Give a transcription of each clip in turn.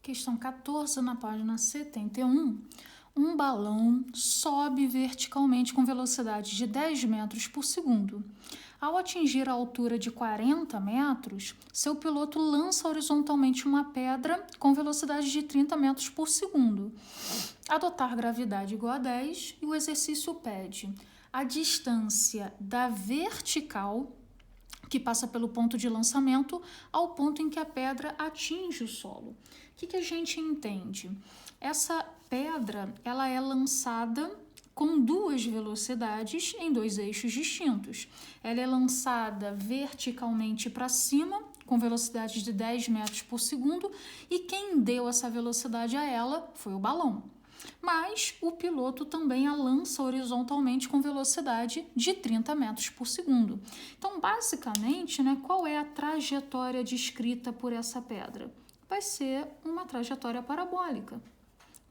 Questão 14, na página 71. Um balão sobe verticalmente com velocidade de 10 metros por segundo. Ao atingir a altura de 40 metros, seu piloto lança horizontalmente uma pedra com velocidade de 30 metros por segundo. Adotar gravidade igual a 10 e o exercício pede a distância da vertical, que passa pelo ponto de lançamento, ao ponto em que a pedra atinge o solo. O que a gente entende? Essa pedra ela é lançada com duas velocidades em dois eixos distintos. Ela é lançada verticalmente para cima, com velocidade de 10 metros por segundo, e quem deu essa velocidade a ela foi o balão. Mas o piloto também a lança horizontalmente com velocidade de 30 metros por segundo. Então, basicamente, qual é a trajetória descrita por essa pedra? Vai ser uma trajetória parabólica,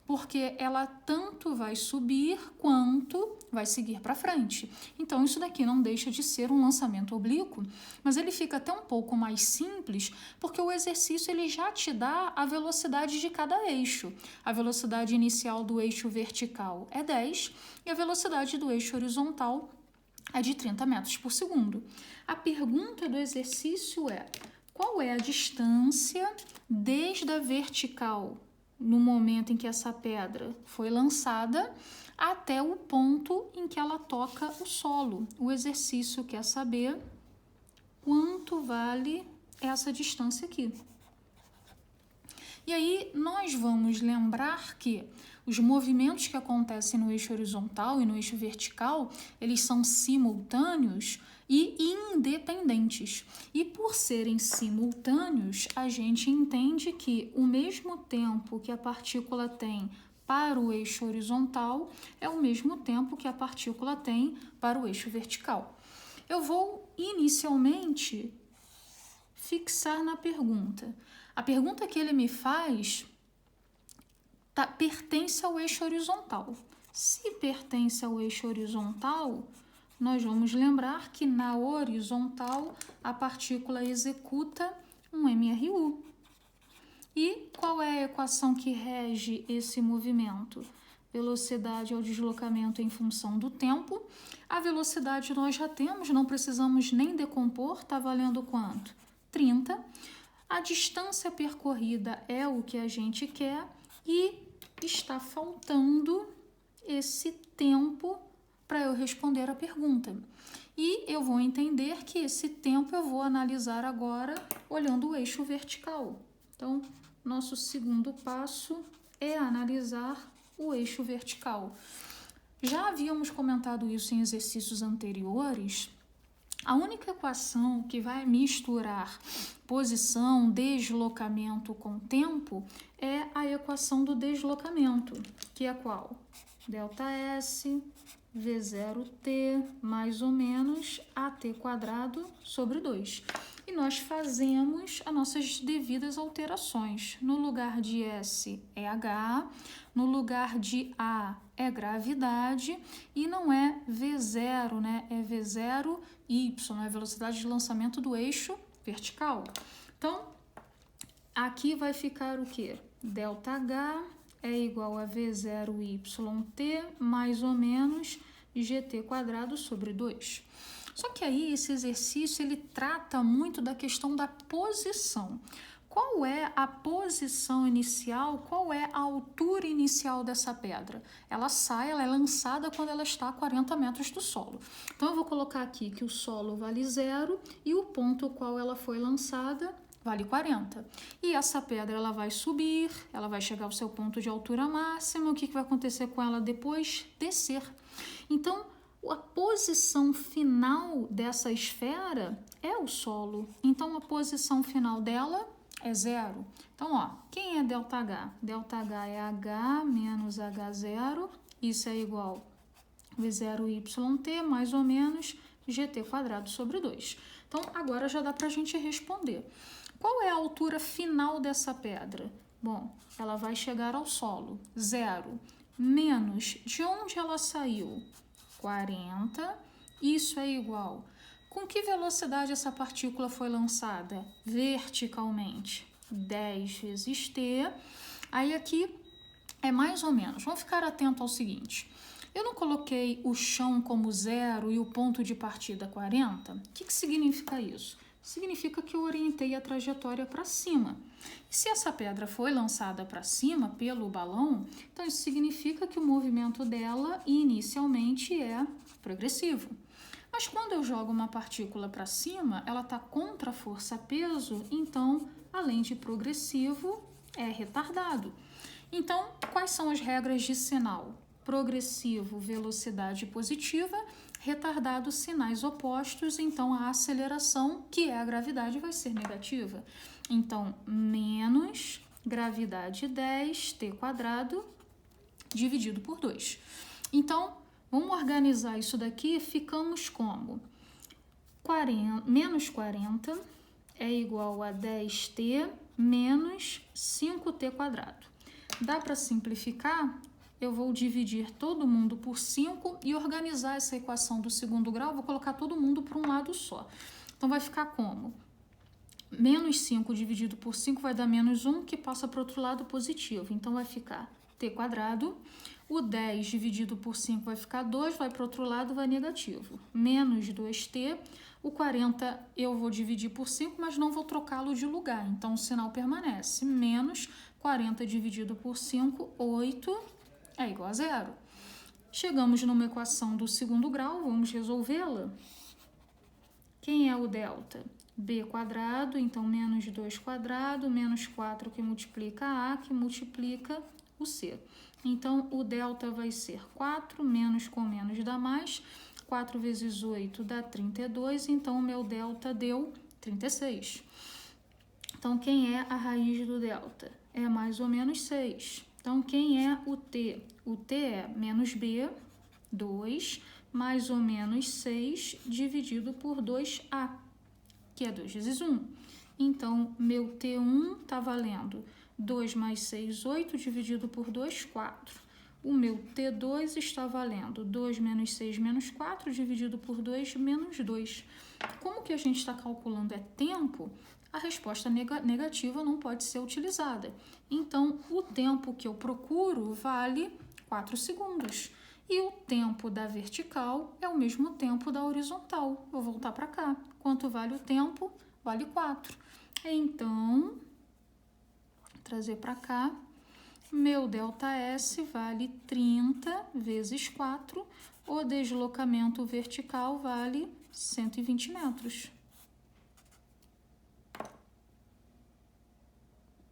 porque ela tanto vai subir quanto vai seguir para frente. Então, isso daqui não deixa de ser um lançamento oblíquo, mas ele fica até um pouco mais simples, porque o exercício ele já te dá a velocidade de cada eixo. A velocidade inicial do eixo vertical é 10 e a velocidade do eixo horizontal é de 30 metros por segundo. A pergunta do exercício é: qual é a distância desde a vertical, no momento em que essa pedra foi lançada, até o ponto em que ela toca o solo? O exercício quer saber quanto vale essa distância aqui. E aí nós vamos lembrar que os movimentos que acontecem no eixo horizontal e no eixo vertical, eles são simultâneos e independentes. E por serem simultâneos, a gente entende que o mesmo tempo que a partícula tem para o eixo horizontal é o mesmo tempo que a partícula tem para o eixo vertical. Eu vou inicialmente fixar na pergunta. A pergunta que ele me faz pertence ao eixo horizontal. Se pertence ao eixo horizontal, nós vamos lembrar que na horizontal a partícula executa um MRU. E qual é a equação que rege esse movimento? Velocidade é o deslocamento em função do tempo. A velocidade nós já temos, não precisamos nem decompor, está valendo quanto? 30. A distância percorrida é o que a gente quer e está faltando esse tempo para eu responder a pergunta. E eu vou entender que esse tempo eu vou analisar agora olhando o eixo vertical. Então, nosso segundo passo é analisar o eixo vertical. Já havíamos comentado isso em exercícios anteriores. A única equação que vai misturar posição, deslocamento com tempo é a equação do deslocamento, que é qual? ΔS V0t mais ou menos AT² sobre 2. E nós fazemos as nossas devidas alterações. No lugar de S é H, no lugar de A é gravidade e não é V0, É V0y, é a velocidade de lançamento do eixo vertical. Então, aqui vai ficar o quê? ΔH é igual a V0YT mais ou menos GT² sobre 2. Só que aí esse exercício ele trata muito da questão da posição. Qual é a posição inicial, qual é a altura inicial dessa pedra? Ela é lançada quando ela está a 40 metros do solo. Então eu vou colocar aqui que o solo vale 0 e o ponto ao qual ela foi lançada vale 40. E essa pedra ela vai subir, ela vai chegar ao seu ponto de altura máxima. O que vai acontecer com ela depois? Descer. Então, a posição final dessa esfera é o solo. Então, a posição final dela é 0. Então, quem é ΔH? ΔH é H menos H0. Isso é igual a V0YT mais ou menos GT² sobre 2. Então, agora já dá para a gente responder. Qual é a altura final dessa pedra? Bom, ela vai chegar ao solo, 0, menos de onde ela saiu? 40, isso é igual. Com que velocidade essa partícula foi lançada? Verticalmente. 10 vezes T. Aí aqui é mais ou menos. Vamos ficar atento ao seguinte. Eu não coloquei o chão como 0 e o ponto de partida 40? O que significa isso? Significa que eu orientei a trajetória para cima. E se essa pedra foi lançada para cima pelo balão, então isso significa que o movimento dela inicialmente é progressivo. Mas quando eu jogo uma partícula para cima, ela está contra a força-peso, então, além de progressivo, é retardado. Então, quais são as regras de sinal? Progressivo, velocidade positiva, retardado, sinais opostos, então a aceleração, que é a gravidade, vai ser negativa. Então, menos gravidade 10, t quadrado, dividido por 2. Então, vamos organizar isso daqui, ficamos como? Menos 40 é igual a 10t menos 5t quadrado. Dá para simplificar? Eu vou dividir todo mundo por 5 e organizar essa equação do segundo grau, vou colocar todo mundo para um lado só. Então, vai ficar como? Menos 5 dividido por 5 vai dar menos 1, que passa para o outro lado positivo. Então, vai ficar t quadrado. O 10 dividido por 5 vai ficar 2, vai para o outro lado, vai negativo. Menos 2t. O 40 eu vou dividir por 5, mas não vou trocá-lo de lugar. Então, o sinal permanece. Menos 40 dividido por 5, 8... é igual a 0. Chegamos numa equação do segundo grau, vamos resolvê-la. Quem é o delta? B quadrado, então menos 2 quadrado, menos 4 que multiplica A, que multiplica o C. Então, o delta vai ser 4, menos com menos dá mais. 4 vezes 8 dá 32, então o meu delta deu 36. Então, quem é a raiz do delta? É mais ou menos 6. Então, quem é o t? O t é menos b, 2, mais ou menos 6, dividido por 2a, que é 2 vezes 1. Então, meu t1 está valendo 2 mais 6, 8, dividido por 2, 4. O meu t2 está valendo 2 menos 6 menos 4, dividido por 2, menos 2. Como que a gente está calculando é tempo, a resposta negativa não pode ser utilizada. Então, o tempo que eu procuro vale 4 segundos. E o tempo da vertical é o mesmo tempo da horizontal. Vou voltar para cá. Quanto vale o tempo? Vale 4. Então, trazer para cá, meu ΔS vale 30 vezes 4. O deslocamento vertical vale 120 metros.